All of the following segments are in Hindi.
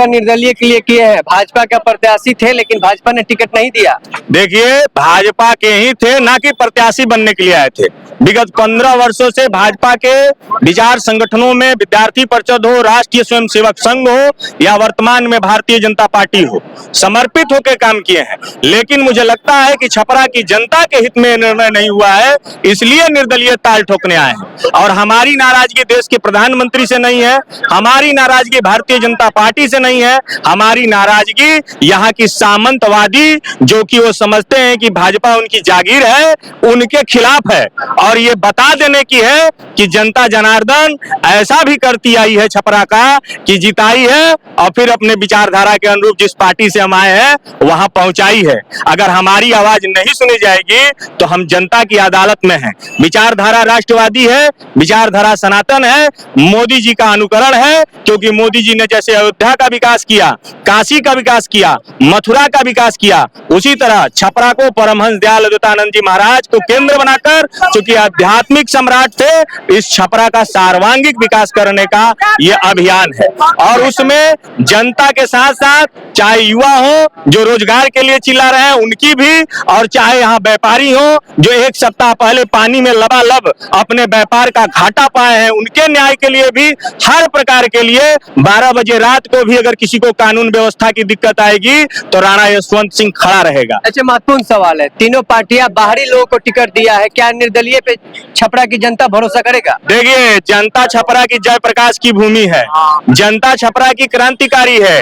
नामांकन निर्दलीय के लिए किए हैं। भाजपा का प्रत्याशी थे लेकिन भाजपा ने टिकट नहीं दिया। देखिए, भाजपा के ही थे, ना कि प्रत्याशी बनने के लिए आए थे। विगत 15 वर्षों से भाजपा के विचार संगठनों में विद्यार्थी परिषद हो, राष्ट्रीय स्वयंसेवक संघ हो या वर्तमान में भारतीय जनता पार्टी हो, समर्पित होकर काम किए हैं। लेकिन मुझे लगता है कि छपरा की जनता के हित में निर्णय नहीं हुआ है, इसलिए निर्दलीय ताल ठोकने आए हैं। और हमारी नाराजगी देश के प्रधानमंत्री से नहीं है, हमारी नाराजगी भारतीय जनता पार्टी से नहीं है, हमारी नाराजगी यहाँ की सामंतवादी, जो कि वो समझते हैं कि भाजपा उनकी जागीर है, उनके खिलाफ है। और ये बता देने की है कि जनता जनार्दन ऐसा भी करती आई है छपरा का कि जिताई है और फिर अपने विचारधारा के अनुरूप जिस पार्टी से हम आए हैं वहां पहुंचाई है। अगर हमारी आवाज नहीं सुनी जाएगी तो हम जनता की अदालत में हैं। विचारधारा राष्ट्रवादी है, विचारधारा सनातन है, मोदी जी का अनुकरण है, क्योंकि मोदी जी ने जैसे अयोध्या का विकास किया, काशी का विकास किया, मथुरा का विकास किया, उसी तरह छपरा को परमहंस दयाल अद्वैतानंद जी महाराज को केंद्र बनाकर, चूंकि आध्यात्मिक सम्राट थे, इस छपरा का सर्वांगीण विकास करने का ये अभियान है। और उसमें जनता के साथ साथ चाहे युवा हो जो रोजगार के लिए चिल्ला रहे हैं उनकी भी, और चाहे यहाँ व्यापारी हो जो एक सप्ताह पहले पानी में लबालब अपने व्यापार का घाटा पाए हैं, उनके न्याय के लिए भी, हर प्रकार के लिए 12 बजे रात को भी अगर किसी को कानून व्यवस्था की दिक्कत आएगी तो राणा यशवंत सिंह खड़ा रहेगा। अच्छा, महत्वपूर्ण सवाल है, तीनों पार्टियां बाहरी लोगों को टिकट दिया है, क्या निर्दलीय पे छपरा की जनता भरोसा करेगा? देखिए, जनता छपरा की जयप्रकाश की भूमि है, जनता छपरा की क्रांतिकारी है।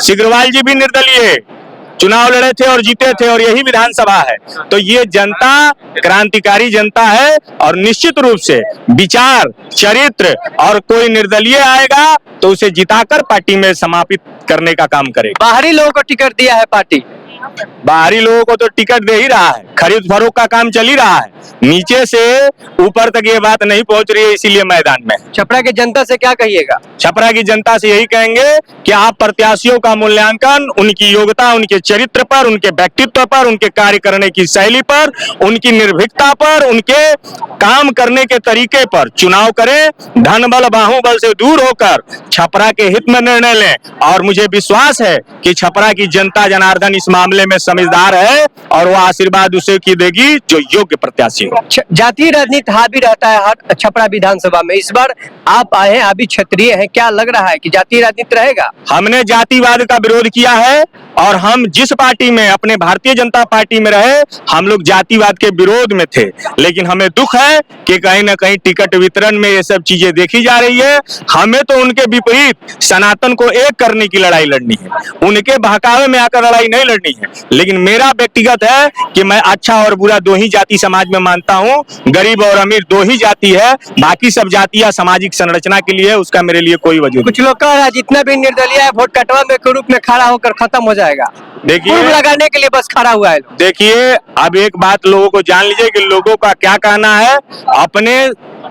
सिग्रीवाल जी भी निर्दलीय चुनाव लड़े थे और जीते थे, और यही विधानसभा है। तो ये जनता क्रांतिकारी जनता है, और निश्चित रूप से विचार, चरित्र, और कोई निर्दलीय आएगा तो उसे जिताकर पार्टी में समापित करने का काम करेगा। बाहरी लोगों को टिकट दिया है पार्टी, बाहरी लोगों को तो टिकट दे ही रहा है, खरीद फरोख्त का काम चल ही रहा है, नीचे से ऊपर तक ये बात नहीं पहुंच रही है, इसीलिए मैदान में। छपरा की जनता से क्या कहिएगा? छपरा की जनता से यही कहेंगे कि आप प्रत्याशियों का मूल्यांकन उनकी योग्यता, उनके चरित्र पर, उनके व्यक्तित्व पर, उनके कार्य करने की शैली पर, उनकी निर्भीकता पर, उनके काम करने के तरीके पर चुनाव करें। धन बल बाहुबल से दूर होकर छपरा के हित में निर्णय लें, और मुझे विश्वास है कि छपरा की जनता जनार्दन इस मामले में समझदार है और वो आशीर्वाद उसे की देगी जो योग्य प्रत्याशी हो। जातीय राजनीति हावी रहता है हर छपरा विधानसभा में, इस बार आप आए हैं, अभी क्षत्रिय हैं, क्या लग रहा है कि जातीय राजनीति रहेगा? हमने जातिवाद का विरोध किया है, और हम जिस पार्टी में, अपने भारतीय जनता पार्टी में रहे, हम लोग जातिवाद के विरोध में थे। लेकिन हमें दुख है कि कहीं ना कहीं टिकट वितरण में ये सब चीजें देखी जा रही है। हमें तो उनके विपरीत सनातन को एक करने की लड़ाई लड़नी है, उनके बहकावे में आकर लड़ाई नहीं लड़नी है। लेकिन मेरा व्यक्तिगत है कि मैं अच्छा और बुरा दो ही जाति समाज में मानता हूँ, गरीब और अमीर दो ही जाति है, बाकी सब जातियां सामाजिक संरचना के लिए, उसका मेरे लिए कोई वजह नहीं। कुछ लोग कह रहे हैं जितना भी निर्दलीय है वोट कटवा में के रूप में खड़ा होकर खत्म हो जाएगा, देखिए लगाने के लिए बस खड़ा हुआ है। देखिए, अब एक बात लोगों को जान लीजिए कि लोगों का क्या कहना है,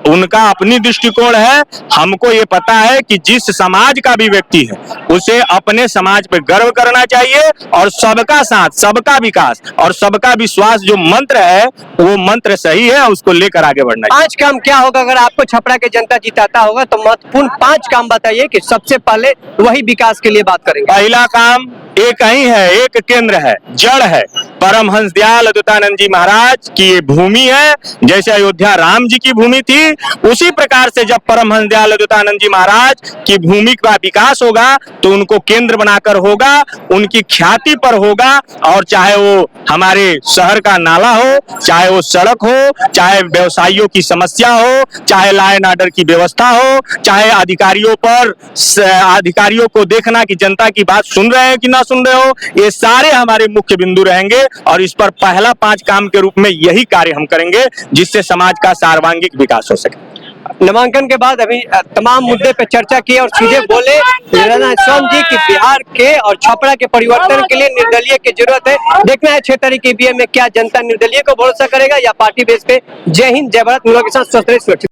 उनका अपनी दृष्टिकोण है। हमको ये पता है कि जिस समाज का भी व्यक्ति है उसे अपने समाज पे गर्व करना चाहिए, और सबका साथ, सबका विकास और सबका विश्वास जो मंत्र है वो मंत्र सही है, उसको लेकर आगे बढ़ना चाहिए। 5 काम क्या होगा अगर आपको छपरा के जनता जिताता होगा तो महत्वपूर्ण 5 काम बताइए कि सबसे पहले वही विकास के लिए बात करेंगे। पहला काम एक ही है, एक केंद्र है, जड़ है, परमहंस दयाल अद्वैतानंद जी महाराज की ये भूमि है। जैसे अयोध्या राम जी की भूमि थी, उसी प्रकार से जब परमहंस दयाल अद्वैतानंद जी महाराज की भूमि का विकास होगा तो उनको केंद्र बनाकर होगा, उनकी ख्याति पर होगा। और चाहे वो हमारे शहर का नाला हो, चाहे वो सड़क हो, चाहे व्यवसायियों की समस्या हो, चाहे लॉ एंड ऑर्डर की व्यवस्था हो, चाहे अधिकारियों को देखना कि जनता की बात सुन रहे हैं कि ना सुन रहे हो, ये सारे हमारे मुख्य बिंदु रहेंगे। और इस पर पहला 5 काम के रूप में यही कार्य हम करेंगे जिससे समाज का सर्वांगीण विकास हो सके। नामांकन के बाद अभी तमाम मुद्दे पे चर्चा की और सीधे बोले राणा यशवंत जी की बिहार के और छपरा के परिवर्तन के लिए निर्दलीय की जरूरत है। देखना है 6 तारीख के ईवीएम में क्या जनता निर्दलीय को भरोसा करेगा या पार्टी बेस पे। जय हिंद, जय भारत, के साथ स्वस्थ रहिए, सुरक्षित।